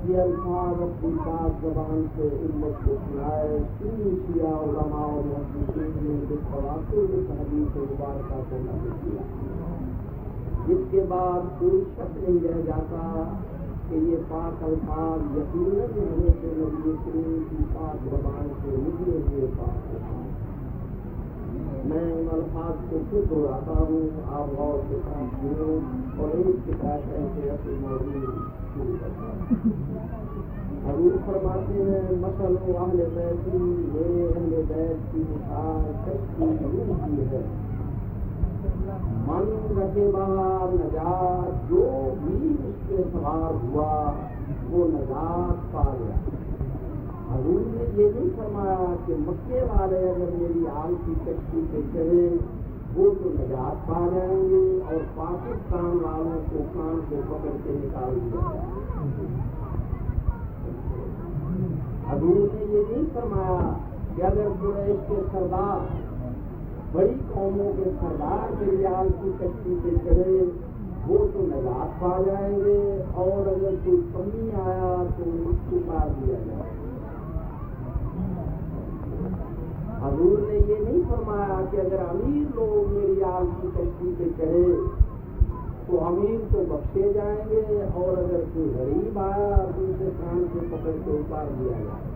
یہ الفاظ اپنی پاک زبان سے امت کو سنائے سنی شیعہ علماء اور محدثین نے اس تواتر اس حدیث مبارکہ کو نقل کیا، جس کے بعد کوئی شک نہیں رہ جاتا کہ یہ پاک الفاظ یقیناً حضرت نبی کریم کی پاک زبان سے نکلے ہوئے پاک الفاظ۔ میں ان الفاظ کو خود دہراتا ہوں، آپ غور سے سنیں اور ایک کتاب ایسے اپنے موضوع شروع کرتا ہوں۔ حضور فرماتے ہیں مثل اہل بیتی، میرے اہل بیت کی مثال کشتی روح کی ہے، من رکھے باہر نجات، جو بھی اس پہ سوار ہوا وہ نجات پا گیا۔ حضور نے یہ نہیں فرمایا کہ مکے والے اگر میری آل کی کشتی پہ چڑھے وہ تو نجات پا جائیں گے اور پاکستان والوں کو کان کو پکڑ کے نکال دیا جائے۔ حضور نے یہ نہیں فرمایا کہ اگر قریش کے سردار، بڑی قوموں کے سردار میری آل کی کشتی پہ چڑھے وہ تو نجات پا جائیں گے اور اگر کوئی کمی آیا تو اس کو مار دیا جائے۔ حضور نے یہ نہیں فرمایا کہ اگر امیر لوگ میری آل کی کشتی پہ چڑھے تو امیر کو بخشے جائیں گے، اور اگر کوئی غریب آیا تو اسے کان سے پکڑ کے اتار دیا جائے۔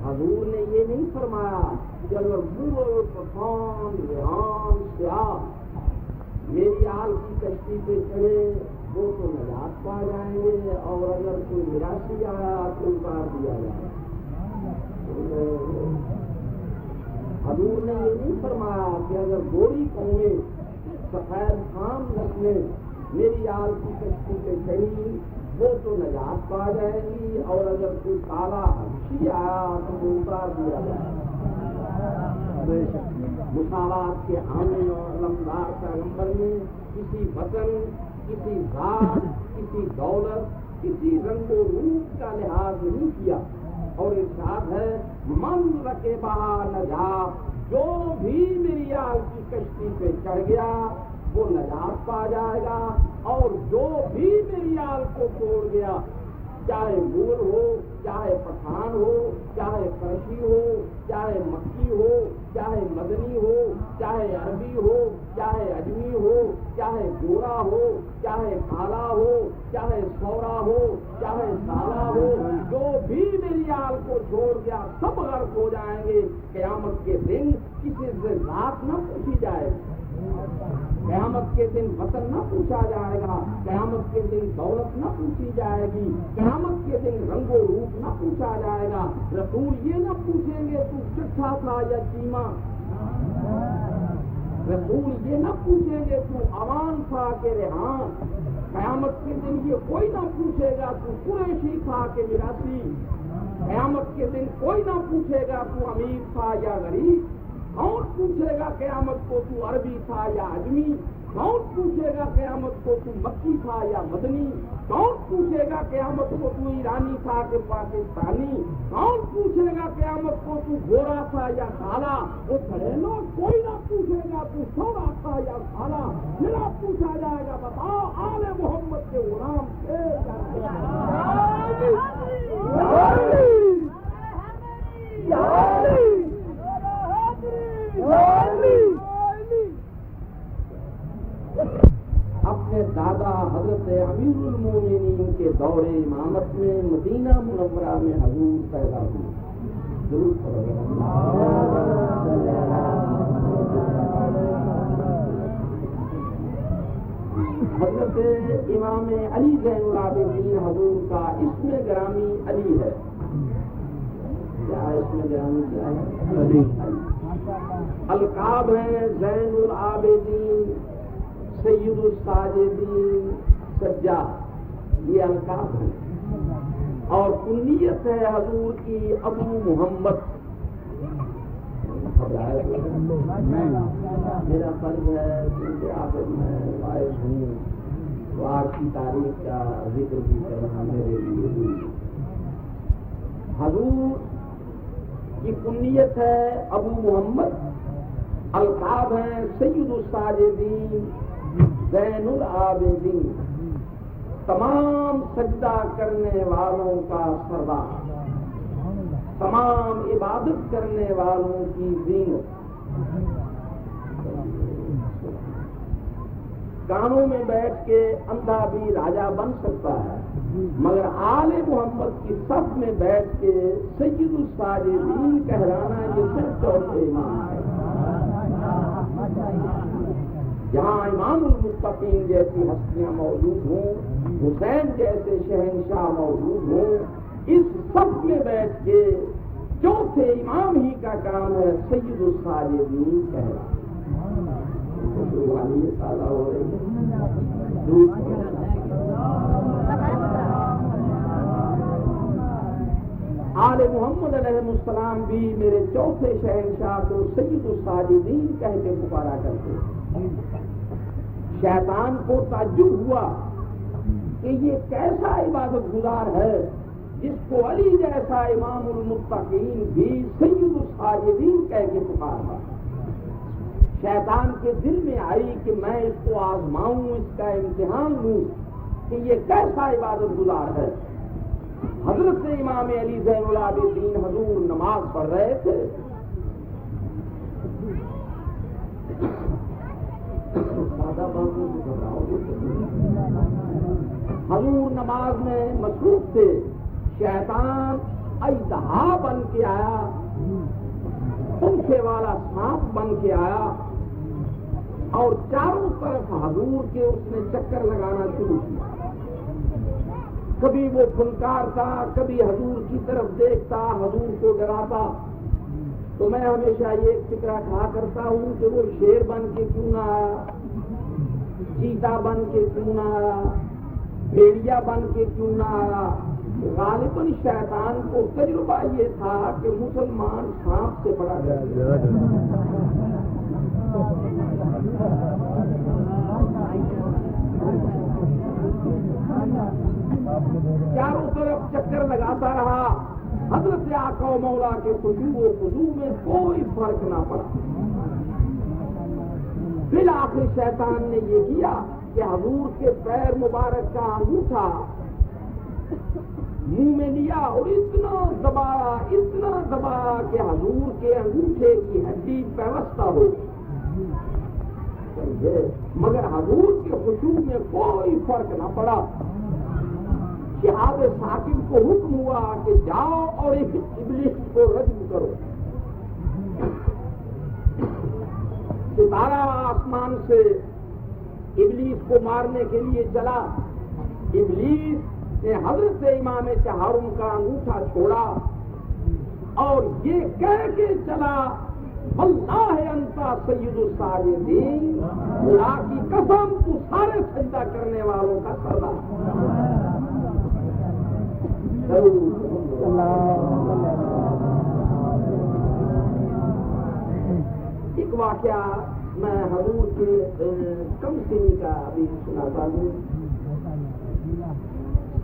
حضور نے یہ نہیں فرمایا کہ اگر بوڑھے پٹھان ریحان سیاہ میری آل کی کشتی پہ چڑھے وہ تو نجات پا جائیں گے، اور اگر کوئی میراثی آیا تو اتار دیا جائے۔ حضور نے یہ نہیں فرمایا کہ اگر گوری قومیں سفید خام نسلیں میری آل کی کشتی پہ چڑھی وہ تو نجات پا جائے گی، اور اگر کوئی کالا حبشی آیا تو وہ اتار دیا جائے۔ مساوات کے عامل اور علمدار پیغمبر نے کسی وطن، کسی ذات، کسی دولت، کسی رنگ و روپ کا لحاظ نہیں کیا، اور ارشاد ہے من رکبہ نجا، جو بھی میری آل کی کشتی پہ چڑھ گیا وہ نجات پا جائے گا، اور جو بھی میری آل کو چھوڑ گیا، چاہے مغل ہو، چاہے پٹھان ہو، چاہے فرشی ہو، چاہے مکی ہو، چاہے مدنی ہو، چاہے عربی ہو، چاہے اجمی ہو، چاہے گورا ہو، چاہے کالا ہو، چاہے سورا ہو، چاہے سالا ہو، جو بھی میری آل کو چھوڑ گیا سب غرق ہو جائیں گے۔ قیامت کے دن کسی سے ذات نہ پوچھی جائے، قیامت کے دن وطن نہ پوچھا جائے گا، قیامت کے دن دولت نہ پوچھی جائے گی، قیامت کے دن رنگ و روپ نہ پوچھا جائے گا۔ رسول یہ نہ پوچھیں گے تو چٹھا تھا یا چیما، رسول یہ نہ پوچھیں گے تو عوام تھا کہ ریحان، قیامت کے دن یہ کوئی نہ پوچھے گا تو قریشی تھا کہ میراثی، قیامت کے دن کوئی نہ پوچھے گا تو امیر تھا یا غریب، کون پوچھے گا قیامت کو تو عربی تھا یا اجمی، کون پوچھے گا قیامت کو تو مکی تھا یا مدنی، کون پوچھے گا قیامت کو تو ایرانی تھا کہ پاکستانی، کون پوچھے گا قیامت کو تو گورا تھا یا کالا، وہ کھڑے لوگ کوئی نہ پوچھے گا تو سورا تھا یا کالا، میرا پوچھا جائے گا بتاؤ آل محمد کے غلام تھے اپنے دادا حضرت امیر المومنین کے دور امامت میں مدینہ منورہ میں حضور پیدا ہوئے۔ ضرور حضرت امام علی زین العابدین حضور کا اسم گرامی علی ہے۔ کیا اسم گرامی کیا ہے؟ علی۔ القاب ہے زین العابدین، سید الساجدین، سجاد، یہ القاب ہے، اور کنیت ہے حضور کی ابو محمد۔ میرا فرض ہے کیونکہ آخر میں باعث ہوں تو آپ کی تاریخ کا ذکر بھی کرنا میرے لیے۔ حضور کی کنیت ہے ابو محمد، القاب ہیں سید الساجدین، زین العابدین، تمام سجدہ کرنے والوں کا سردار، تمام عبادت کرنے والوں کی زینت۔ کانوں میں بیٹھ کے اندھا بھی راجا بن سکتا ہے، مگر آل محمد کی صف میں بیٹھ کے سید الساجدین کہلانا یہ سچ اور ایمان ہے۔ جہاں امام المتقین جیسی ہستیاں موجود ہوں، حسین جیسے شہنشاہ موجود ہوں، اس صف میں بیٹھ کے چوتھے امام ہی کا کام ہے سید الساجدین کہلانا۔ ہو رہی ہے۔ آل محمد علیہ السلام بھی میرے چوتھے شہنشاہ کو سید الساجدین کہہ کے پکارا کرتے۔ شیطان کو تعجب ہوا کہ یہ کیسا عبادت گزار ہے جس کو علی جیسا امام المتقین بھی سید الساجدین کہہ کے پکارا۔ شیطان کے دل میں آئی کہ میں اس کو آزماؤں، اس کا امتحان لوں کہ یہ کیسا عبادت گزار ہے۔ حضرت امام علی زین العابدین حضور نماز پڑھ رہے تھے، حضور نماز میں مصروف تھے، شیطان اژدہا بن کے آیا، پنکھے والا سانپ بن کے آیا اور چاروں طرف حضور کے اس نے چکر لگانا شروع کیا۔ کبھی وہ پھنکارتا، کبھی حضور کی طرف دیکھتا، حضور کو ڈراتا۔ تو میں ہمیشہ یہ فکرہ کہا کرتا ہوں کہ وہ شیر بن کے کیوں نہ آیا، چیتا بن کے کیوں نہ آیا، بھیڑیا بن کے کیوں نہ آیا۔ غالباً شیطان کو تجربہ یہ تھا کہ مسلمان سانپ سے بڑا ڈر۔ چاروں طرف چکر لگاتا رہا، حضرت آقا و مولا کے خشوع و خضوع میں کوئی فرق نہ پڑا۔ بالآخر شیطان نے یہ کیا کہ حضور کے پیر مبارک کا انگوٹھا منہ میں لیا اور اتنا دبایا کہ حضور کے انگوٹھے کی ہڈی پیوستہ ہو گئی، مگر حضور کے خشوع میں کوئی فرق نہ پڑا۔ شہاب ثاقب کو حکم ہوا کہ جاؤ اور ابلیس کو رجم کرو۔ ستارہ آسمان سے ابلیس کو مارنے کے لیے چلا۔ ابلیس نے حضرت امام چہارم کا انگوٹھا چھوڑا اور یہ کہہ کے چلا، واللہ انتا سید الساجدین، اللہ کی قسم تو سارے سجدہ کرنے والوں کا سردار۔ ایک واقعہ میں حضور کے کم سنی کا ابھی سناتا ہوں۔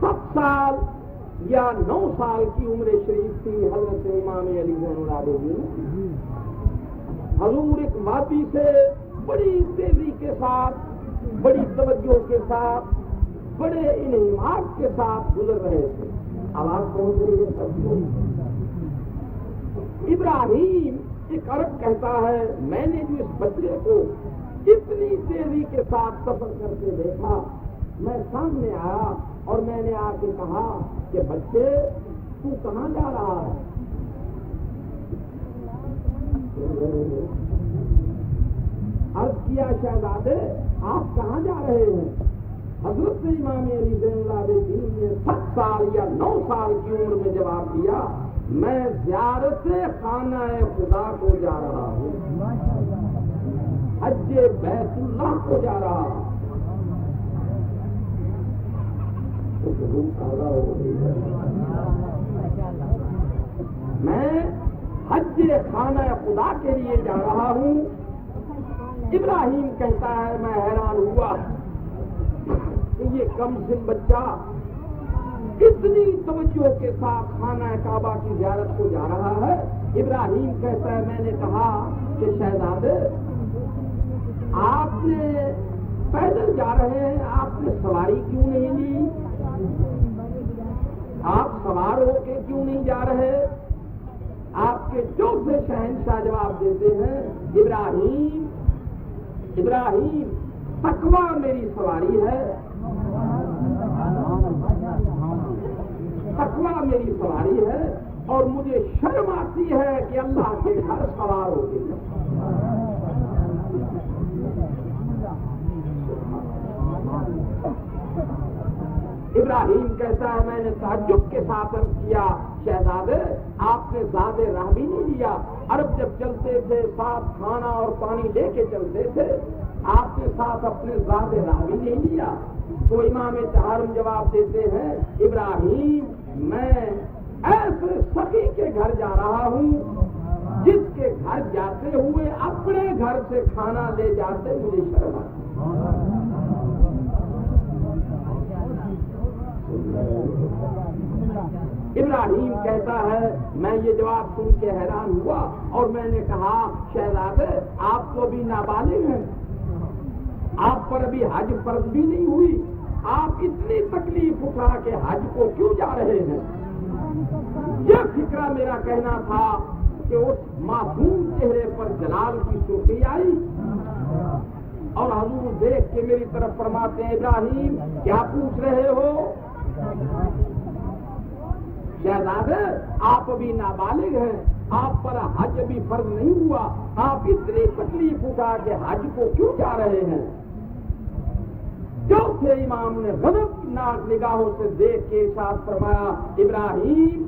7 سال یا 9 سال کی عمر شریف تھی حضرت امام علی زین العابدین۔ حضور ایک وادی سے بڑی تیزی کے ساتھ، بڑی توجہ کے ساتھ، بڑے انہماک کے ساتھ گزر رہے تھے۔ آواز پہنچ رہی ہے سب کو؟ ابراہیم ایک عرب کہتا ہے، میں نے جو اس بچے کو اتنی تیزی کے ساتھ سفر کرتے دیکھا، میں سامنے آیا اور میں نے آ کے کہا کہ بچے تو کہاں جا رہا ہے؟ عرض کیا شہزادے آپ کہاں جا رہے ہیں؟ حضرت امام علی زین العابدین نے 7 سال یا 9 سال کی عمر میں جواب دیا، میں زیارت خانہ خدا کو جا رہا ہوں، حج بیت اللہ کو جا رہا ہوں۔ میں حج خانہ خدا کے لیے جا رہا ہوں۔ ابراہیم کہتا ہے میں حیران ہوا کہ یہ کم سن بچہ اتنی توجہ کے ساتھ خانہ کعبہ کی زیارت کو جا رہا ہے۔ ابراہیم کہتا ہے میں نے کہا کہ شہزادے آپ نے پیدل جا رہے ہیں، آپ نے سواری کیوں نہیں لی؟ آپ سوار ہو کے کیوں نہیں جا رہے؟ آپ کے چوتھے شہنشاہ جواب دیتے ہیں، ابراہیم تقویٰ میری سواری ہے، تقویٰ میری سواری ہے، اور مجھے شرم آتی ہے کہ اللہ کے گھر سوار ہو کے ابراہیم کہتا ہے میں نے تعجب کے ساتھ عرض کیا شہزادے آپ نے زیادہ راہ بھی نہیں لیا، عرب جب چلتے تھے ساتھ کھانا اور پانی لے کے چلتے تھے، آپ نے ساتھ اپنے زیادہ راہ بھی نہیں لیا۔ تو امام چہارم جواب دیتے ہیں ابراہیم میں ایسے سخی کے گھر جا رہا ہوں جس کے گھر جاتے ہوئے اپنے گھر سے کھانا لے جاتے مجھے شرم آتی۔ ابراہیم کہتا ہے میں یہ جواب سن کے حیران ہوا اور میں نے کہا شہزادے آپ تو ابھی نابالغ ہیں، آپ پر ابھی حج فرض بھی نہیں ہوئی، آپ اتنی تکلیف اٹھا کے حج کو کیوں جا رہے ہیں؟ یہ فکرہ میرا کہنا تھا کہ اس معصوم چہرے پر جلال کی سرخی آئی اور حضور دیکھ کے میری طرف فرماتے ہیں ابراہیم کیا پوچھ رہے ہو؟ شہزادے آپ ابھی نابالغ ہیں، آپ پر حج ابھی فرض نہیں ہوا، آپ اتنی تکلیف اٹھا کے حج کو کیوں جا رہے ہیں؟ چوتھے امام نے غضبناک نگاہوں سے دیکھ کے ارشاد فرمایا ابراہیم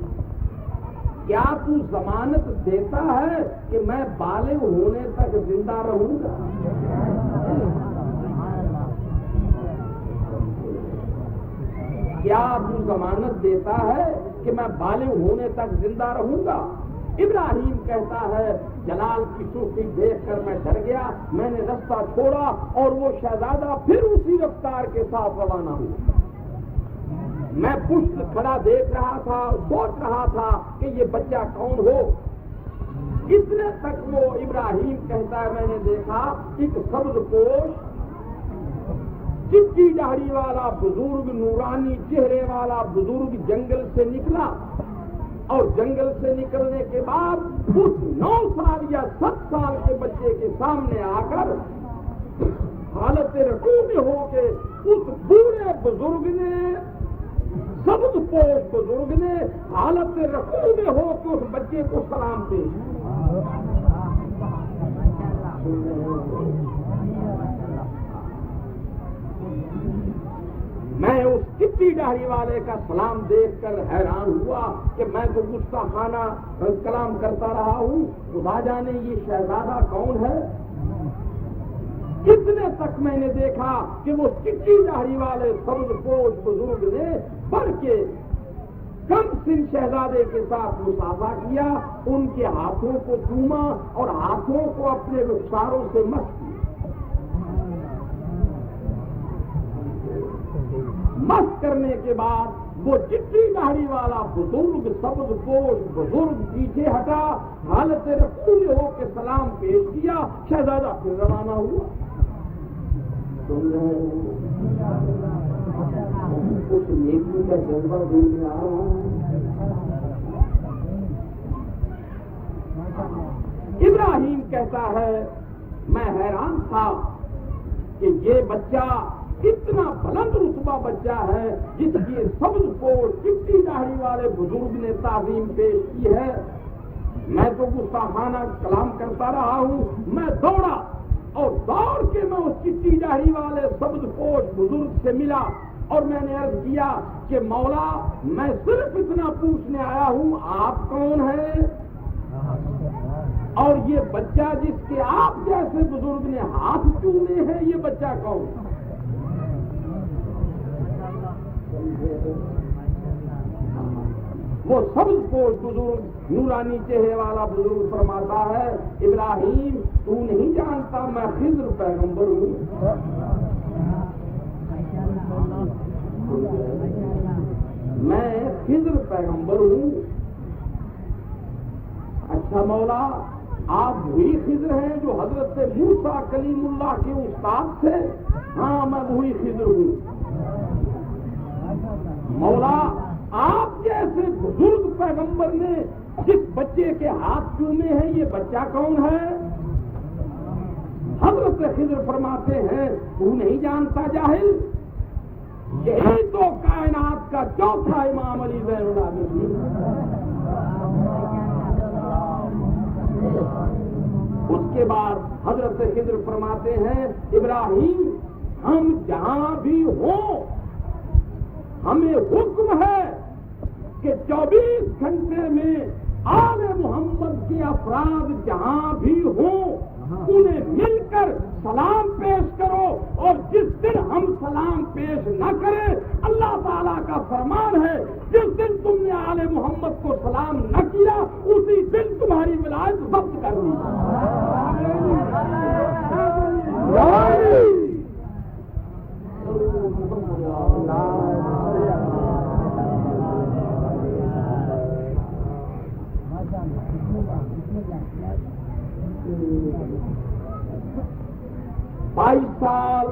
کیا تو ضمانت دیتا ہے کہ میں بالغ ہونے تک زندہ رہوں گا؟ کیا تو ضمانت دیتا ہے کہ میں بالغ ہونے تک زندہ رہوں گا؟ ابراہیم کہتا ہے جلال کی سرخی دیکھ کر میں ڈر گیا، میں نے رستہ چھوڑا اور وہ شہزادہ پھر اسی رفتار کے ساتھ روانہ ہوا۔ میں پشت کھڑا دیکھ رہا تھا، سوچ رہا تھا کہ یہ بچہ کون ہو۔ اتنے تک وہ ابراہیم کہتا ہے میں نے دیکھا ایک سبز پوش چٹی داڑھی والا بزرگ، نورانی چہرے والا بزرگ جنگل سے نکلا، اور جنگل سے نکلنے کے بعد اس 9 سال یا 7 سال کے بچے کے سامنے آ کر حالت رکوع میں ہو کے اس بوڑھے بزرگ نے، سبز پوش بزرگ نے حالت رکوع میں ہو کے اس بچے کو سلام پیش میں اس چٹی داڑھی والے کا سلام دیکھ کر حیران ہوا کہ میں تو گستاخانہ کلام کرتا رہا ہوں، خدا جانے یہ شہزادہ کون ہے۔ اتنے تک میں نے دیکھا کہ وہ چٹی داڑھی والے سبز پوش بزرگ نے بڑھ کے کم سن شہزادے کے ساتھ مصافحہ کیا، ان کے ہاتھوں کو چوما اور ہاتھوں کو اپنے رخساروں سے مس کیا۔ مس کرنے کے بعد وہ چٹی داڑھی والا بزرگ سبز پوش بزرگ پیچھے ہٹا، حالت رکوع میں ہو کے سلام پیش کیا، شہزادہ پھر روانہ ہوا۔ کچھ نیکی کا جذبہ دل میں آ رہا ہے۔ ابراہیم کہتا ہے میں حیران تھا کہ یہ بچہ اتنا بلند رتبہ بچہ ہے جس کی سبز پوش چٹی داڑھی والے بزرگ نے تعظیم پیش کی ہے۔ میں تو گستاخانہ کلام کرتا رہا ہوں، میں دوڑا اور دوڑ کے میں اس چٹی داڑھی والے سبز پوش بزرگ سے ملا اور میں نے عرض کیا کہ مولا میں صرف اتنا پوچھنے آیا ہوں آپ کون ہیں، اور یہ بچہ جس کے آپ جیسے بزرگ نے ہاتھ چومے ہیں یہ بچہ کون ہے؟ وہ سبز پوش بزرگ نورانی چہرے والا بزرگ فرماتا ہے ابراہیم تو نہیں جانتا میں خضر پیغمبر ہوں۔ میں خضر پیغمبر ہوں۔ اچھا مولا آپ وہی خضر ہیں جو حضرت موسیٰ کلیم اللہ کے استاد تھے؟ ہاں میں وہی خضر ہوں۔ مولا آپ جیسے بزرگ پیغمبر نے جس بچے کے ہاتھ چومے ہیں یہ بچہ کون ہے؟ حضرت خضر فرماتے ہیں تو نہیں جانتا جاہل، یہی تو کائنات کا چوتھا امام علی زین العابدین۔ اس کے بعد حضرت خضر فرماتے ہیں ابراہیم ہم جہاں بھی ہوں ہمیں حکم ہے کہ 24 گھنٹے میں آل محمد کے افراد جہاں بھی ہوں انہیں مل کر سلام پیش کرو، اور جس دن ہم سلام پیش نہ کریں اللہ تعالیٰ کا فرمان ہے جس دن تم نے آل محمد کو سلام نہ کیا اسی دن تمہاری ولایت ضبط کر دی۔ بائیس سال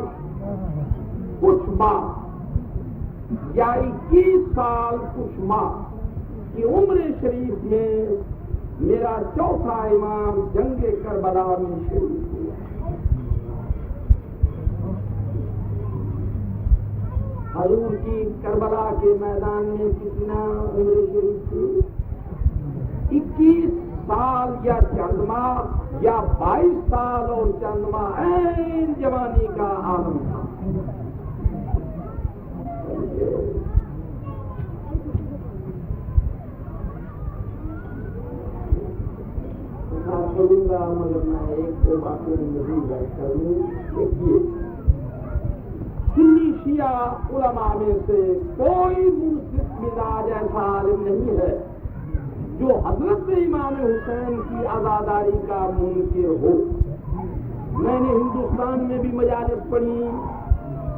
کچھ ماہ یا 21 سال کچھ ماہ کی عمر شریف میں میرا چوتھا امام جنگ کربلا میں شریف ہوا۔ حضور کی کربلا کے میدان میں کتنا عمر شریف تھی؟ 21 سال یا چند ماہ یا 22 سال اور چند ماہ، عین جوانی کا عالم تھا۔ کروں گا مگر میں ایک دو باتیں نہیں بیٹھ کر لوں۔ دیکھیے، سنی شیعہ علماء میں سے کوئی منصف مزاج ایسا عالم نہیں ہے جو حضرت امام حسین کی عزاداری کا منکر ہو۔ میں نے ہندوستان میں بھی مجالس پڑھی،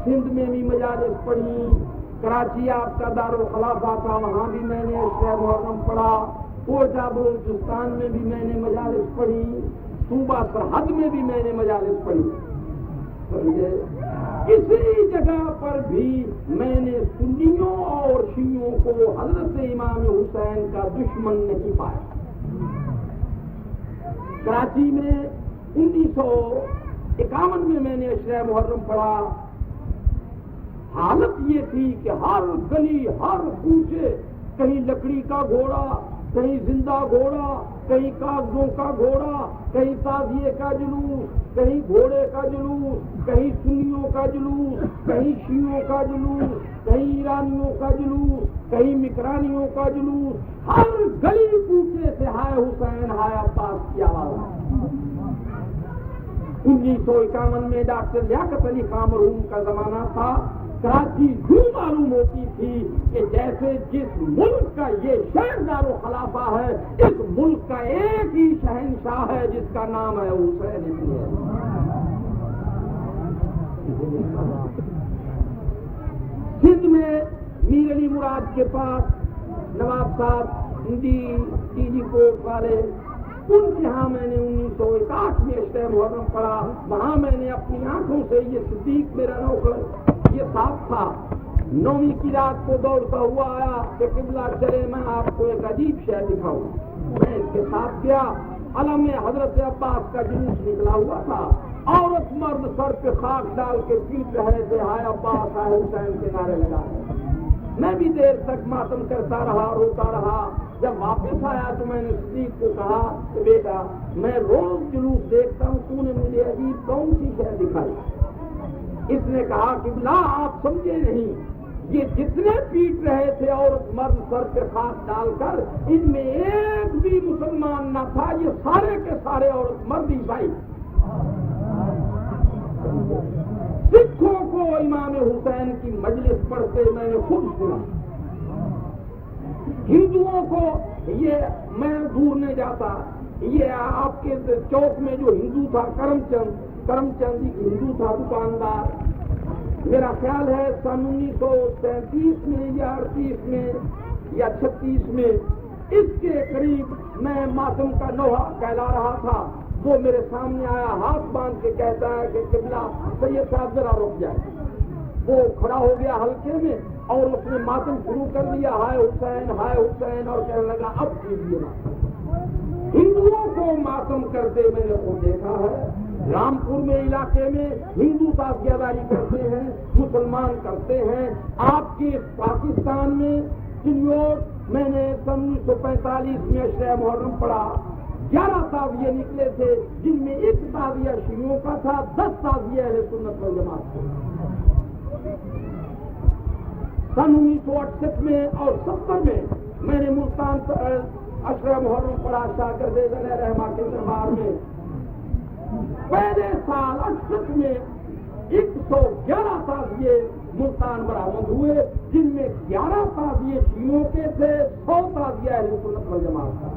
سندھ میں بھی مجالس پڑھی، کراچی آپ کا دارالخلافہ تھا، وہاں بھی میں نے شہ محرم پڑھا، کوئٹہ بلوچستان میں بھی میں نے مجالس پڑھی، صوبہ سرحد میں بھی میں نے مجالس پڑھی۔ کسی جگہ پر بھی میں نے سنیوں اور شیعوں کو حضرت امام حسین کا دشمن نہیں پایا۔ کراچی میں 1951 میں نے اشرہ محرم پڑھا۔ حالت یہ تھی کہ ہر گلی، ہر کوچے، کہیں لکڑی کا گھوڑا، کہیں زندہ گھوڑا، کہیں کاغذوں کا گھوڑا، کہیں تعزیے کا جلوس، کہیں گھوڑے کا جلوس، کہیں سنیوں کا جلوس، کہیں شیعوں کا جلوس، کہیں ایرانیوں کا جلوس، کہیں مکرانیوں کا جلوس، ہر گلی کوچے سے ہائے حسین ہائے عباس کی آواز۔ 1951 میں ڈاکٹر لیاقت علی خان مرحوم کا زمانہ تھا۔ کراچی یوں معلوم ہوتی تھی کہ جیسے جس ملک کا یہ شہر دارالخلافہ ہے، اس ملک کا ایک ہی شہنشاہ ہے جس کا نام ہے حسین ابن علی۔ سندھ میں میر علی مراد کے پاس نواب صاحب ٹی جی کوٹ والے، ان کے ہاں میں نے 1961 میں اشرہ محرم پڑھا۔ وہاں میں نے اپنی آنکھوں سے یہ صدیق میرا نوکر یہ صاحب تھا، 9ویں کی رات کو دوڑتا ہوا آیا کہ قبلہ چلے میں آپ کو ایک عجیب شے دکھاؤں۔ میں اس کے ساتھ گیا، علم میں حضرت عباس کا جلوس نکلا ہوا تھا، عورت مرد سر پہ خاک ڈال کے پیٹ رہے تھے، ہائے عباس ہائے حسین کے نعرے لگا رہے۔ میں بھی دیر تک ماتم کرتا رہا، روتا رہا۔ جب واپس آیا تو میں نے صدیق کو کہا کہ بیٹا میں روز جلوس دیکھتا ہوں، تو نے مجھے عجیب کون سی شے دکھائی؟ اس نے کہا کہ لا آپ سمجھے نہیں، یہ جتنے پیٹ رہے تھے عورت مرد سر پہ خاک ڈال کر، ان میں ایک بھی مسلمان نہ تھا، یہ سارے کے سارے عورت مرد ہی بھائی۔ سکھوں کو امام حسین کی مجلس پڑھتے میں نے خود سنا، ہندوؤں کو یہ میں دور نہیں جاتا، یہ آپ کے چوک میں جو ہندو تھا کرم چند ہندو تھا دکاندار، میرا خیال ہے سن 1937 میں یا 38 میں یا 36 میں اس کے قریب میں ماتم کا نوحہ کہلا رہا تھا، وہ میرے سامنے آیا، ہاتھ باندھ کے کہتا ہے کہ قبلہ سید صاحب ذرا رک جائے۔ وہ کھڑا ہو گیا حلقے میں اور اس نے ماتم شروع کر دیا، ہائے حسین ہائے حسین، اور کہنے لگا اب کیجیے نا۔ ہندوؤں کو ماتم کرتے میں نے خود دیکھا ہے، رامپور میں علاقے میں ہندو تعزیہ داری کرتے ہیں، مسلمان کرتے ہیں۔ آپ کے پاکستان میں چنیوٹ میں نے سن 1945 میں اشرہ محرم پڑھا، 11 تعزیے نکلے تھے، جن میں ایک تعزیہ شیعوں کا تھا، 10 تعزیہ اہل سنت والجماعت تھے۔ سن 1968 میں اور 70 میں نے ملتان اشرہ محرم پڑھا شاکر علیہ رحمہ کے دربار میں۔ پہلے سال 68 میں 111 تعزیے ملتان برآمد ہوئے، جن میں 11 تعزیے شیعوں کے تھے، 100 تعزیہ اہل سنت والجماعت کا۔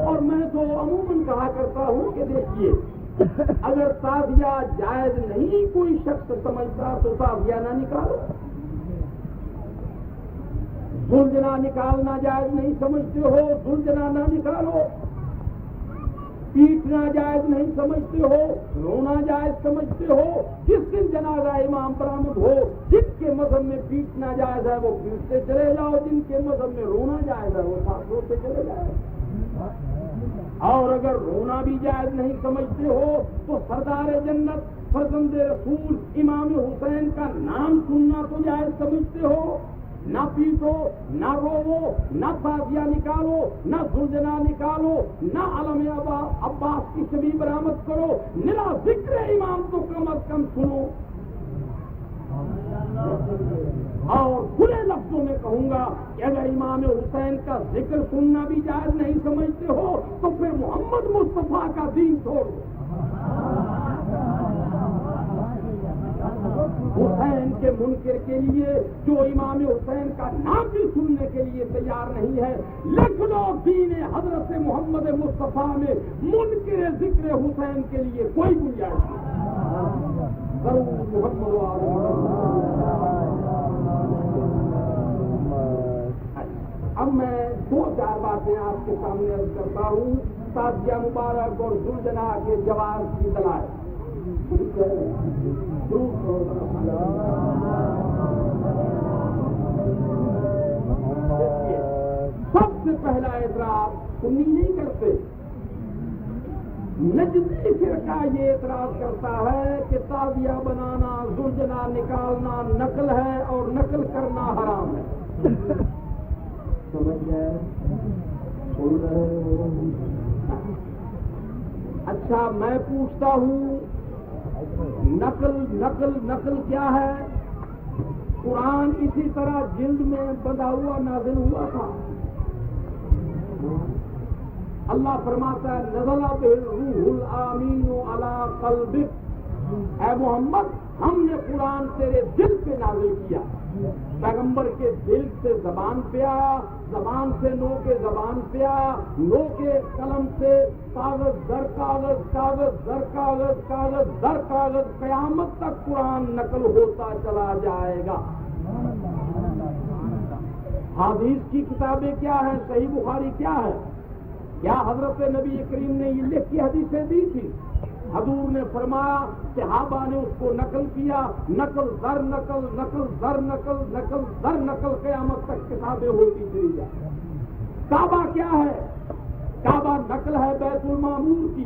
اور میں تو عموماً کہا کرتا ہوں کہ دیکھیے، اگر تعزیہ جائز نہیں کوئی شخص سمجھتا تو تعزیہ نہ نکالو۔ زلجنا نکالنا جائز نہیں سمجھتے ہو، زلجنا نہ نکالو۔ پیٹنا جائز نہیں سمجھتے ہو، رونا جائز سمجھتے ہو، جس دن جنازہ امام برآمد ہو، جن کے مذہب میں پیٹنا جائز ہے وہ پیٹتے چلے جاؤ، جن کے مذہب میں رونا جائز ہے وہ ساتھ روتے چلے جاؤ۔ اور اگر رونا بھی جائز نہیں سمجھتے ہو تو سردار جنت فرزند رسول امام حسین کا نام سننا تو جائز سمجھتے ہو؟ نہ پیٹو، نہ روو، نہ تازیہ نکالو، نہ زلجنا نکالو، نہ علم عباس کی شبی برآمد کرو، نلا ذکر امام تو کم از کم سنو۔ اور کھلے لفظوں میں کہوں گا کہ اگر امام حسین کا ذکر سننا بھی جائز نہیں سمجھتے ہو تو پھر محمد مصطفیٰ کا دین چھوڑ دو۔ حسین کے منکر کے لیے جو امام حسین کا نام بھی سننے کے لیے تیار نہیں ہے، لکھ لو دین حضرت محمد مصطفیٰ میں منکر ذکر حسین کے لیے کوئی گنجائش نہیں۔ اب میں دو چار باتیں آپ کے سامنے عرض کرتا ہوں، تازیہ مبارک اور زلجنا کے جواز کی دلائل۔ سب سے پہلا اعتراض سنی نہیں کرتے، نجدی فرقہ یہ اعتراض کرتا ہے کہ تازیہ بنانا، زلجنا نکالنا نقل ہے اور نقل کرنا حرام ہے۔ سمجھ گئے؟ اچھا میں پوچھتا ہوں، نقل کیا ہے؟ قرآن اسی طرح جلد میں بندھا ہوا نازل ہوا تھا۔ اللہ فرماتا ہے نزل بالروح الامین علی قلبک، اے محمد ہم نے قرآن تیرے دل پہ نازل کیا۔ پیغمبر کے دل سے زبان پہ آیا، زبان سے نو کے زبان پہ آیا، نو کے قلم سے کاغذ در کاغذ، کاغذ در کاغذ، کاغذ در کاغذ، قیامت تک قرآن نقل ہوتا چلا جائے گا۔ حدیث کی کتابیں کیا ہیں؟ صحیح بخاری کیا ہے؟ کیا حضرت نبی کریم نے یہ لکھ کی حدیثیں دی تھی؟ حضور نے فرمایا، صحابہ نے اس کو نقل کیا، نقل در نقل، نقل در نقل، نقل در نقل، قیامت تک کتابیں ہوتی چلی جائیں۔ کعبہ کیا ہے؟ کعبہ نقل ہے بیت المعمور کی۔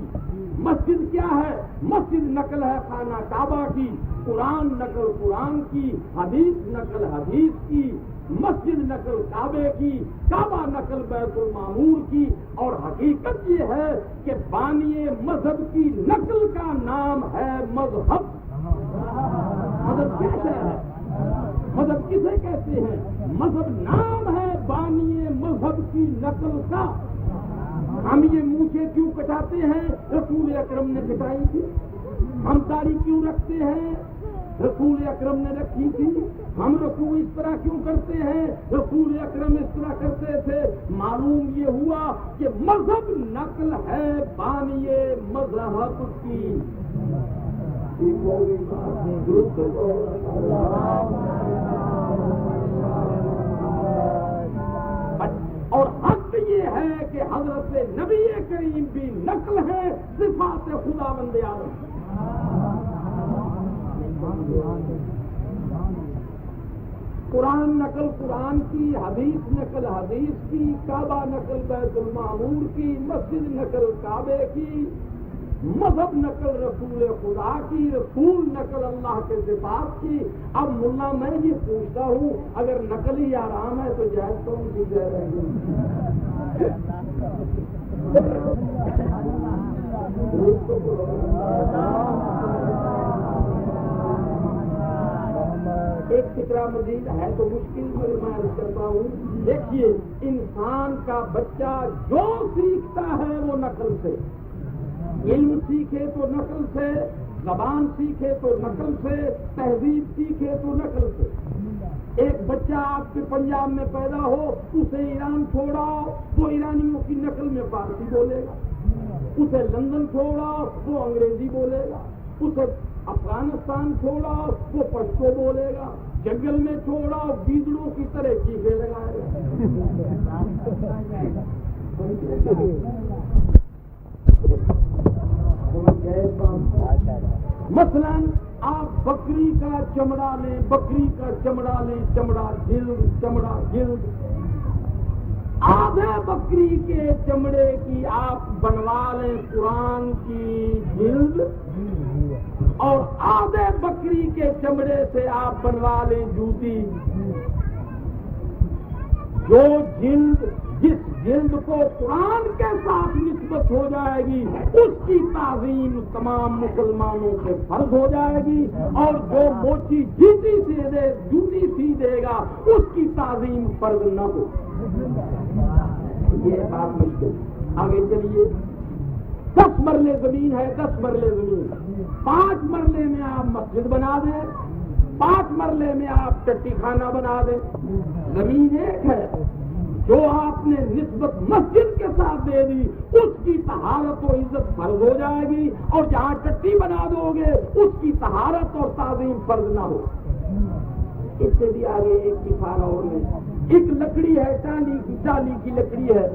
مسجد کیا ہے؟ مسجد نقل ہے خانہ کعبہ کی۔ قرآن نقل قرآن کی، حدیث نقل حدیث کی، مسجد نقل کعبے کی، کعبہ نقل بیت المعمور کی۔ اور حقیقت یہ ہے کہ بانی مذہب کی نقل کا نام ہے مذہب۔ مذہب کیا ہے؟ مذہب کسے کہتے ہیں؟ مذہب نام ہے بانی مذہب کی نقل کا۔ ہم یہ منہ کیوں کٹاتے ہیں؟ رسول اکرم نے کٹائی تھی۔ ہم داڑھی کیوں رکھتے ہیں؟ رسول اکرم نے رکھی تھی۔ ہم رکوع اس طرح کیوں کرتے ہیں؟ رسول اکرم اس طرح کرتے تھے۔ معلوم یہ ہوا کہ مذہب نقل ہے بانی مذہب کی۔ اور حق یہ ہے کہ حضرت نبی کریم بھی نقل ہے صفات خداوند عالم۔ قرآن نقل قرآن کی، حدیث نقل حدیث کی، کعبہ نقل بیت المعمور کی، مسجد نقل کعبے کی، مذہب نقل رسول خدا کی، رسول نقل اللہ کے صفات کی۔ اب ملا میں یہ پوچھتا ہوں، اگر نقل ہی آرام ہے تو جائز کون سی جائز ہے؟ ایک فکرہ مزید ہے تو مشکل میں عرض کرتا ہوں۔ دیکھیے، انسان کا بچہ جو سیکھتا ہے وہ نقل سے، علم سیکھے تو نقل سے، زبان سیکھے تو نقل سے، تہذیب سیکھے تو نقل سے۔ ایک بچہ آپ کے پنجاب میں پیدا ہو، اسے ایران چھوڑاؤ وہ ایرانیوں کی نقل میں فارسی بولے گا، اسے لندن چھوڑاؤ وہ انگریزی بولے گا، اسے افغانستان چھوڑاؤ وہ پشتو بولے گا، جنگل میں چھوڑاؤ گیدڑوں کی طرح چیخے لگائے گا۔ مثلا آپ بکری کا چمڑا لیں، بکری کا چمڑا لیں، چمڑا جلد، چمڑا جلد، آدھے بکری کے چمڑے کی آپ بنوا لیں قرآن کی جلد، اور آدھے بکری کے چمڑے سے آپ بنوا لیں جوتی، جو جلد جس جلد کو قرآن کے ساتھ نسبت ہو جائے گی اس کی تعظیم تمام مسلمانوں سے فرض ہو جائے گی، اور جو موچی جوتی سی دے گا اس کی تعظیم فرض نہ ہو۔ یہ بات مشکل۔ آگے چلیے، 10 مرلے زمین ہے، 10 مرلے زمین، 5 مرلے میں آپ مسجد بنا دیں، 5 مرلے میں آپ ٹٹی خانہ بنا دیں، زمین ایک ہے، جو آپ نے نسبت مسجد کے ساتھ دے دی اس کی طہارت و عزت فرض ہو جائے گی، اور جہاں ٹٹی بنا دو گے اس کی طہارت اور تعظیم فرض نہ ہو۔ اس سے بھی آگے ایک مثال اور ہے، ایک لکڑی ہے ٹالی کی لکڑی ہے،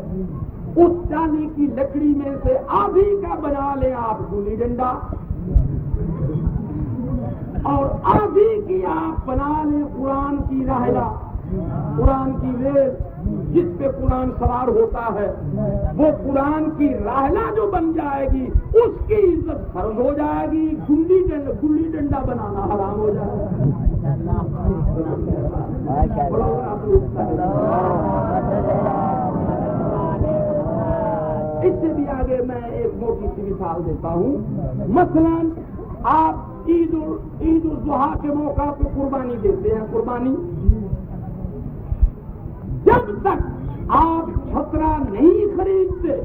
اس ٹالی کی لکڑی میں سے آدھی کا بنا لیں آپ گلی ڈنڈا، اور آدھی کی آپ بنا لیں قرآن کی راحلہ، قرآن کی ریل جس پہ قرآن سوار ہوتا ہے، وہ قرآن کی راحلہ جو بن جائے گی اس کی عزت فرض ہو جائے گی، گلی ڈنڈا بنانا حرام ہو جائے گا۔ اس سے بھی آگے میں ایک موٹی سی مثال دیتا ہوں۔ مثلا آپ عید الاضحیٰ کے موقع پہ قربانی دیتے ہیں، قربانی جب تک آپ چھترا نہیں خریدتے،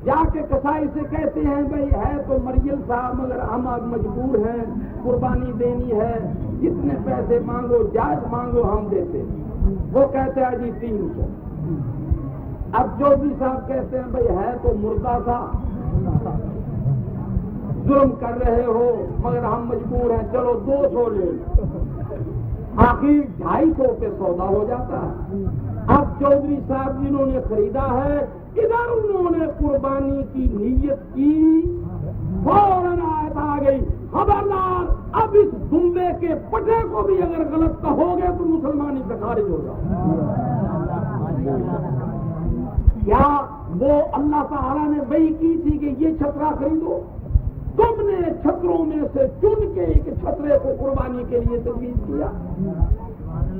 جا کے کسائی سے کہتے ہیں بھائی ہے تو مریل صاحب مگر ہم اب مجبور ہیں، قربانی دینی ہے، جتنے پیسے مانگو جائز مانگو ہم دیتے، وہ کہتے ہیں جی 300۔ اب چودھری صاحب کہتے ہیں بھائی ہے تو مردہ تھا، ظلم کر رہے ہو مگر ہم مجبور ہیں، چلو 200 لے لو، آخر 250 پہ سودا ہو جاتا ہے۔ اب چودھری صاحب جنہوں نے خریدا ہے ادھر انہوں نے قربانی کی نیت کی، فوراً آیت آ گئی خبردار اب اس دمبے کے پٹے کو بھی اگر غلط کہو گے تو مسلمانی سے خارج ہو جاؤ۔ کیا وہ اللہ تعالیٰ نے وحی کی تھی کہ یہ چھترا خریدو؟ تم نے چھتروں میں سے چن کے ایک چھترے کو قربانی کے لیے تجویز کیا،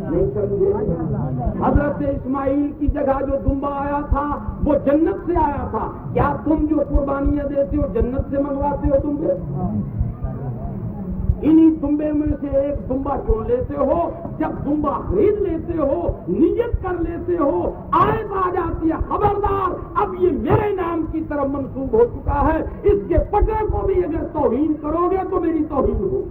نہیں سمجھے؟ حضرت اسماعیل کی جگہ جو دمبا آیا تھا وہ جنت سے آیا تھا، کیا تم جو قربانیاں دیتے ہو جنت سے منگواتے ہو تم سے؟ انہی دمبے میں سے ایک دمبا چن لیتے ہو، جب دمبا خرید لیتے ہو نیت کر لیتے ہو، آیت آ جاتی ہے خبردار اب یہ میرے نام کی طرف منسوب ہو چکا ہے، اس کے پٹے کو بھی اگر توہین کرو گے تو میری توہین ہو۔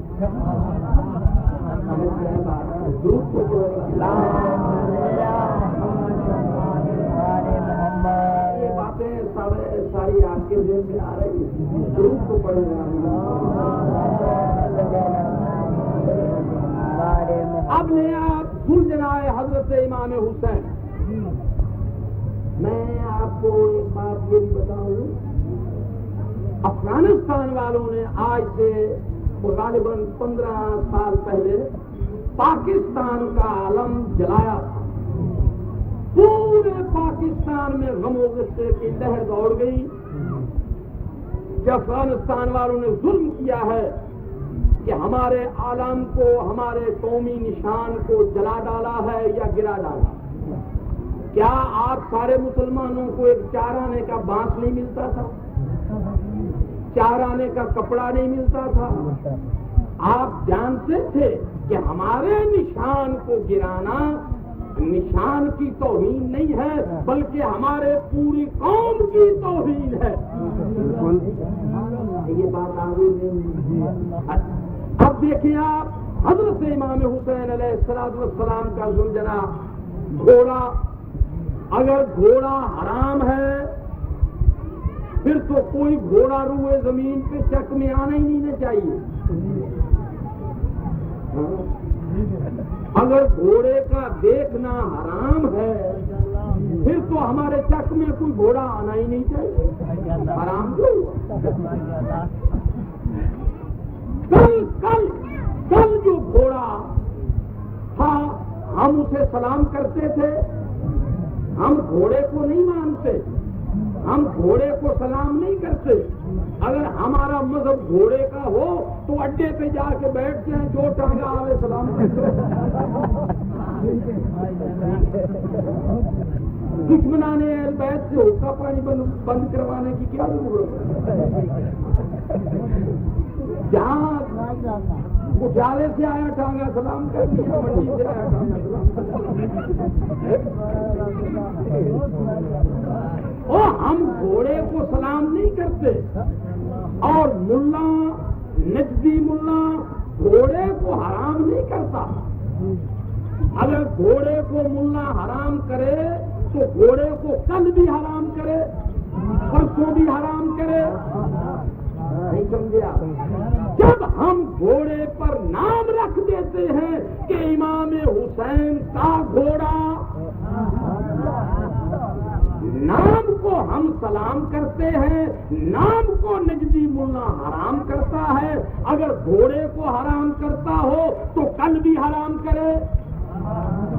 یہ باتیں ساری آپ کے ذہن میں آ رہی ہیں، درود کو پڑھ اب نے آپ سن جنائے حضرت امام حسین۔ میں آپ کو ایک بات یہ بھی بتاؤں، افغانستان والوں نے آج سے غالباً 15 سال پہلے پاکستان کا علم جلایا تھا، پورے پاکستان میں غم و غصے کی لہر دوڑ گئی کہ افغانستان والوں نے ظلم کیا ہے کہ ہمارے عالم کو، ہمارے قومی نشان کو جلا ڈالا ہے یا گرا ڈالا۔ کیا آپ سارے مسلمانوں کو ایک 4 آنے کا بانس نہیں ملتا تھا؟ 4 آنے کا کپڑا نہیں ملتا تھا؟ آپ جانتے تھے کہ ہمارے نشان کو گرانا نشان کی توہین نہیں ہے بلکہ ہمارے پوری قوم کی توہین ہے۔ یہ بات اب دیکھیں آپ حضرت امام حسین علیہ السلام کا زلجنا گھوڑا، اگر گھوڑا حرام ہے پھر تو کوئی گھوڑا روئے زمین پہ چک میں آنا ہی نہیں چاہیے۔ اگر گھوڑے کا دیکھنا حرام ہے پھر تو ہمارے چک میں کوئی گھوڑا آنا ہی نہیں چاہیے، حرام جو ہوا۔ کل جو گھوڑا تھا ہم اسے سلام کرتے تھے، ہم گھوڑے کو نہیں مانتے، ہم گھوڑے کو سلام نہیں کرتے۔ اگر ہمارا مذہب گھوڑے کا ہو تو اڈے پہ جا کے بیٹھ جائیں، جو ٹانگا آوے سلام کرتے۔ دشمنان اہل بیت سے حقہ پانی بند کروانے کی کیا ضرورت ہے؟ جہاں اجالے سے آیا ٹانگا سلام کر دیا، منڈی سے آیا ٹانگا سلام۔ اور ہم گھوڑے کو سلام نہیں کرتے، اور ملا نجدی ملا گھوڑے کو حرام نہیں کرتا۔ اگر گھوڑے کو ملا حرام کرے تو گھوڑے کو کل بھی حرام کرے، پرسوں بھی حرام کرے، نہیں سمجھا؟ جب ہم گھوڑے پر نام رکھ دیتے ہیں کہ امام حسین کا گھوڑا، نام کو ہم سلام کرتے ہیں، نام کو نجدی ملا حرام کرتا ہے۔ اگر گھوڑے کو حرام کرتا ہو تو کل بھی حرام کرے۔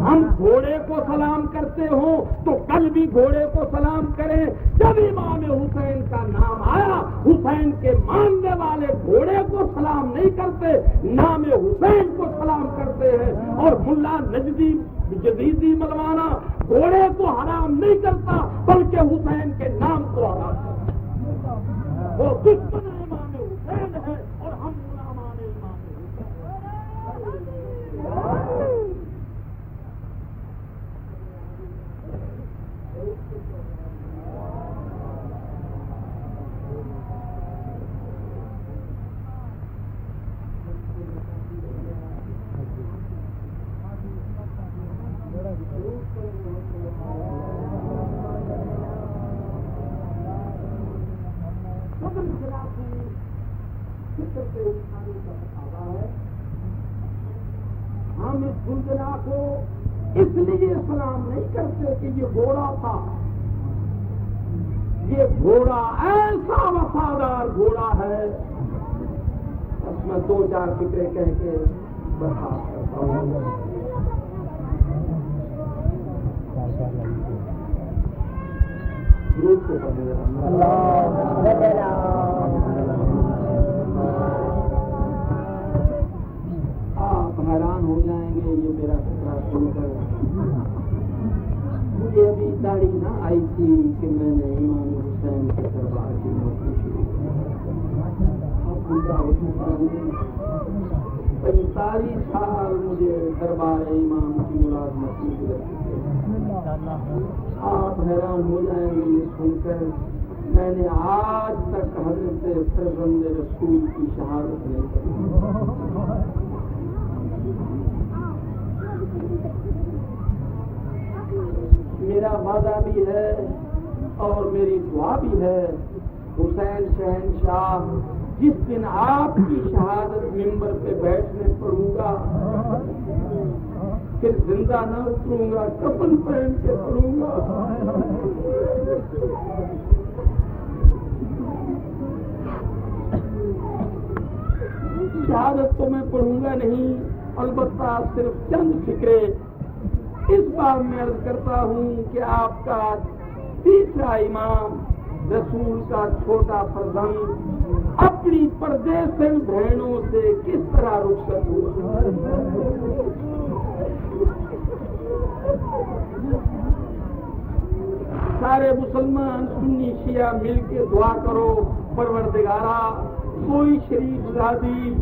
ہم گھوڑے کو سلام کرتے ہوں تو کل بھی گھوڑے کو سلام کریں۔ جب امام حسین کا نام آیا، حسین کے ماننے والے گھوڑے کو سلام نہیں کرتے، نام حسین کو سلام کرتے ہیں۔ اور ملا نجدی جدیدی ملوانا گھوڑے کو حرام نہیں کرتا بلکہ حسین کے نام کو حرام کرتا۔ وہ دشمن امام حسین ہے اور ہم غلامان امام حسین۔ ہم اس زلزلہ کو اس لیے سلام نہیں کرتے کہ یہ گھوڑا تھا، یہ گھوڑا ایسا وفادار گھوڑا ہے۔ بس میں دو چار فکرے کہہ کے برخاست کرتا ہوں۔ آپ حیران ہو جائیں گے یہ میرا فکرہ سن کر۔ مجھے ابھی داڑھی نہ آئی تھی کہ میں نے امام حسین کے دربار کی نوکری شروع کی۔ 45 سال مجھے دربار امام کی ملازمت میں گزر چکے۔ آپ حیران ہو جائیں گے یہ سن کر، میں نے آج تک حضرت فرزند رسول کی شہادت نہیں کی۔ میرا وعدہ بھی ہے اور میری دعا بھی ہے، حسین شہنشاہ جس دن آپ کی شہادت ممبر پہ بیٹھنے پڑوں گا، پھر زندہ نہ اتروں گا، کفن پہن کے پڑوں گا۔ شہادت تو میں پڑھوں گا نہیں، البتہ صرف چند فکرے اس بار میں عرض کرتا ہوں کہ آپ کا تیسرا امام، رسول کا چھوٹا فرزند، اپنی پردیسن بہنوں سے کس طرح رخصت ہوا۔ سارے مسلمان سنی شیعہ مل کے دعا کرو، پروردگارا کوئی شریف زادی،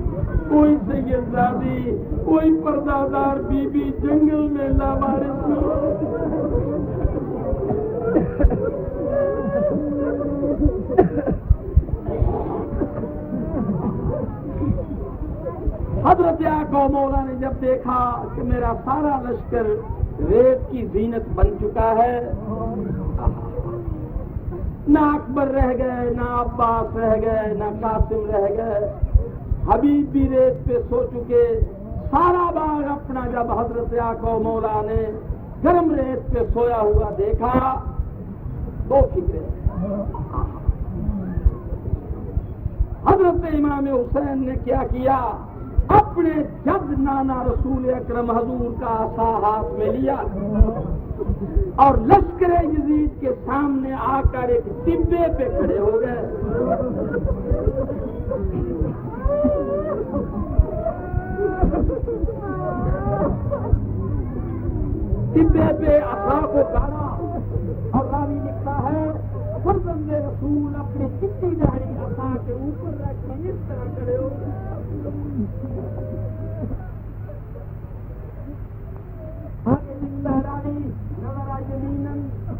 کوئی سید زادی، کوئی پردہ دار بی بی جنگل میں لاوارث حضرت آقا مولا نے جب دیکھا کہ میرا سارا لشکر ریت کی زینت بن چکا ہے، نہ اکبر رہ گئے، نہ عباس رہ گئے، نہ قاسم رہ گئے، حبیب بھی ریت پہ سو چکے، سارا باغ اپنا جب حضرت آقا مولا نے گرم ریت پہ سویا ہوا دیکھا، دو فکریں۔ حضرت امام حسین نے کیا کیا، اپنے جد نانا رسول اکرم حضور کا عصا ہاتھ میں لیا، اور لشکر یزید کے سامنے آ کر ایک ٹبے پہ کھڑے ہو گئے. ٹبے پہ عصا کو گاڑا اور راوی لکھتا ہے فرزند رسول اپنی چٹی داڑھی عصا کے اوپر رکھ کے اس طرح کھڑے ہو گئے.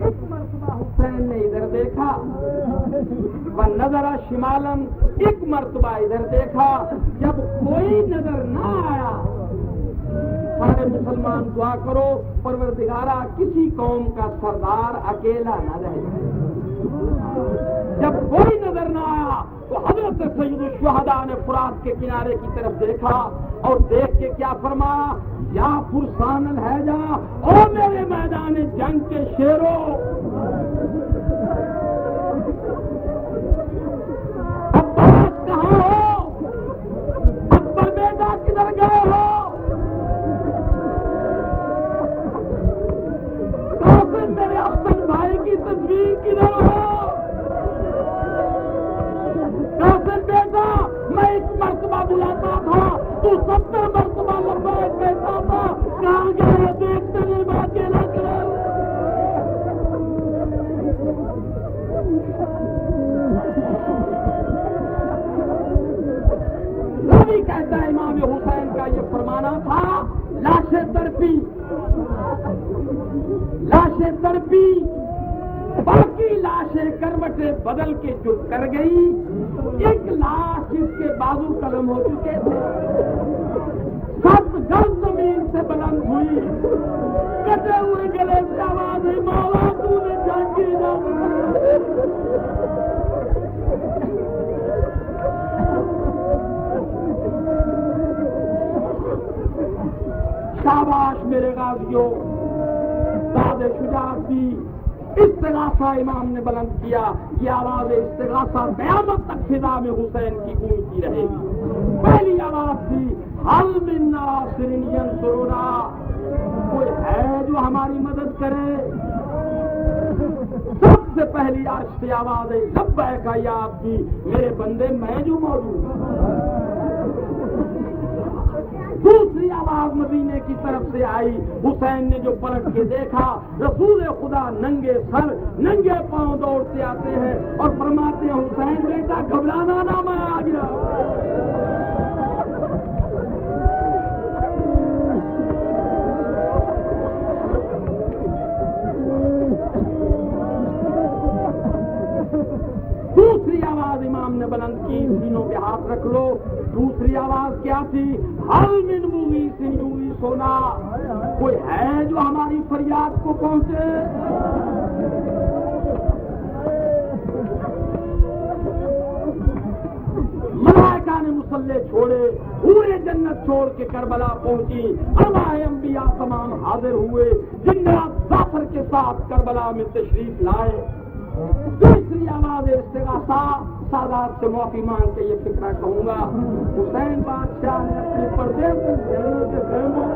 ایک مرتبہ حسین نے ادھر دیکھا وہ نظر شمالن، ایک مرتبہ ادھر دیکھا. جب کوئی نظر نہ آیا سارے مسلمان دعا کرو پروردگارا کسی قوم کا سردار اکیلا نہ رہے. جب کوئی نظر نہ آیا تو حضرت سید الشہداء نے فرات کے کنارے کی طرف دیکھا اور دیکھ کے کیا فرمایا، یا فرسان الحیجا، او میرے میدان جنگ کے شیرو، عباس کہاں ہو؟ اکبر بیٹا کدھر گئے ہو؟ کافر میرے افضل بھائی کی تصویر کدھر ہو؟ کافر بیٹا میں ایک مرتبہ بلاتا تھا تو 70 مرتبہ لبیک کہتا تھا، کہاں گئے دیکھتے نہیں بات کے لگ رہے. نبی کہتا ہے امام حسین کا یہ فرمانا تھا، لاشیں تڑپی باقی لاشیں کروٹیں بدل کے جو کر گئی، ایک لاش جس کے بازو قلم ہو چکے تھے 7 گز زمین سے بلند ہوئی، کٹے ہوئے گلے سے آواز ہے، مولا تو نے جنگی شاباش میرے غازیوں، داد شجاعت دی. استغاثہ امام نے بلند کیا. یہ آواز استغاثہ قیامت تک فضا میں حسین کی گونجتی رہے گی. پہلی آواز تھی، حل من ناصر ینصرنا، کوئی ہے جو ہماری مدد کرے. سب سے پہلی آج آواز ہے، لبیک یا عبدی، میرے بندے میں جو موجود ہوں. دوسری آواز مدینے کی طرف سے آئی. حسین نے جو پلٹ کے دیکھا، رسول خدا ننگے سر ننگے پاؤں دوڑتے آتے ہیں اور فرماتے ہیں، حسین بیٹا گھبرانا نہ، میں آ گیا. دوسری آواز امام نے بلند کی، سینوں پہ ہاتھ رکھ لو. دوسری آواز کیا تھی؟ حل من مغیث یغیثنا، کوئی ہے جو ہماری فریاد کو پہنچے. ملائکہ نے مسلح چھوڑے، پورے جنت چھوڑ کے کربلا پہنچی. ارواح انبیاء تمام حاضر ہوئے، جنات ظفر کے ساتھ کربلا میں تشریف لائے. تیسری آواز استغاثہ، سادات سے معافی مانگ کے یہ فکرہ کہوں گا، حسین بادشاہ نے اپنے پردے کو جنوں کے خیموں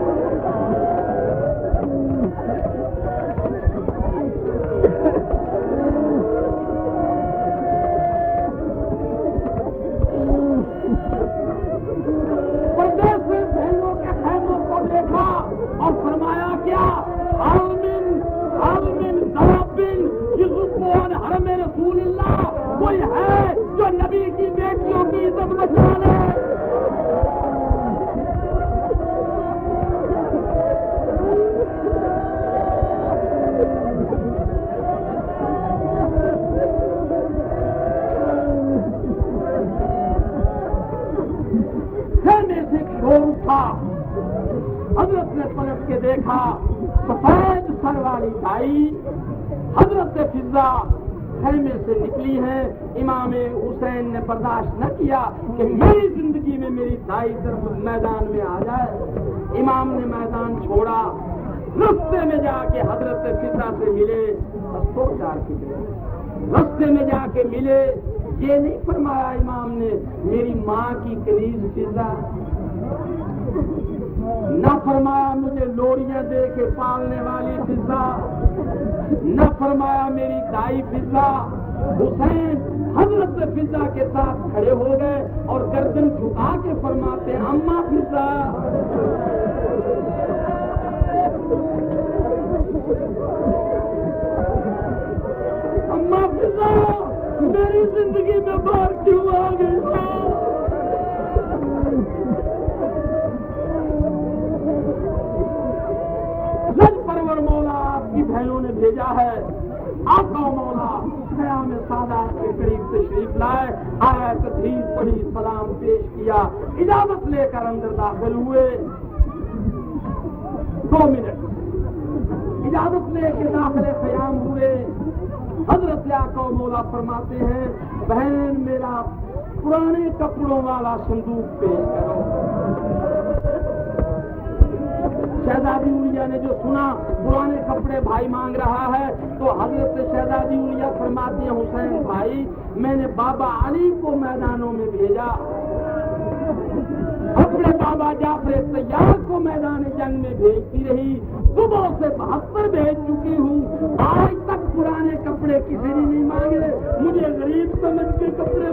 پردے سے بہنوں کے خیموں کو دیکھا اور فرمایا کیا، حرم رسول اللہ، کوئی ہے جو نبی کی بیٹیوں کی عزت بچا لے. میں سے ایک شور اٹھا. حضرت نے پلٹ کے دیکھا، سفید سر والی دائی حضرت فضا خیمے سے نکلی ہے. امام حسین نے برداشت نہ کیا کہ میری زندگی میں میری دائی طرف میدان میں آ جائے. امام نے میدان چھوڑا، رستے میں جا کے حضرت فضا سے ملے. 4 فکرے رستے میں جا کے ملے. یہ نہیں فرمایا امام نے، میری ماں کی کنیز فضا، نہ فرمایا مجھے لوریاں دے کے پالنے والی فضا، نہ فرمایا میری دائی فضا۔ حسین حضرت فضا کے ساتھ کھڑے ہو گئے اور گردن جھکا کے فرماتے ہیں اماں فضا، اماں فضا میری زندگی میں بار کیوں آ گئی؟ لج پرور مولا آپ کی بہنوں نے بھیجا ہے، آقا مولا قیام سادات کے قریب تشریف لائے، آیا تدریس پڑھی، سلام پیش کیا، اجازت لے کر اندر داخل ہوئے۔ 2 منٹ اجازت لے کے داخل قیام ہوئے۔ حضرت آقا مولا فرماتے ہیں بہن میرا پرانے کپڑوں والا صندوق پیش کرو۔ شہزادی اولیا نے جو سنا پرانے کپڑے بھائی مانگ رہا ہے تو حضرت شہزادی اولیا فرماتی ہیں حسین بھائی میں نے بابا علی کو میدانوں میں بھیجا، اپنے بابا جعفر طیار کو میدان جنگ میں بھیجتی رہی، صبح سے 72 بھیج چکی ہوں، آج تک پرانے کپڑے کسی نے نہیں مانگے، مجھے غریب سمجھ کے کپڑے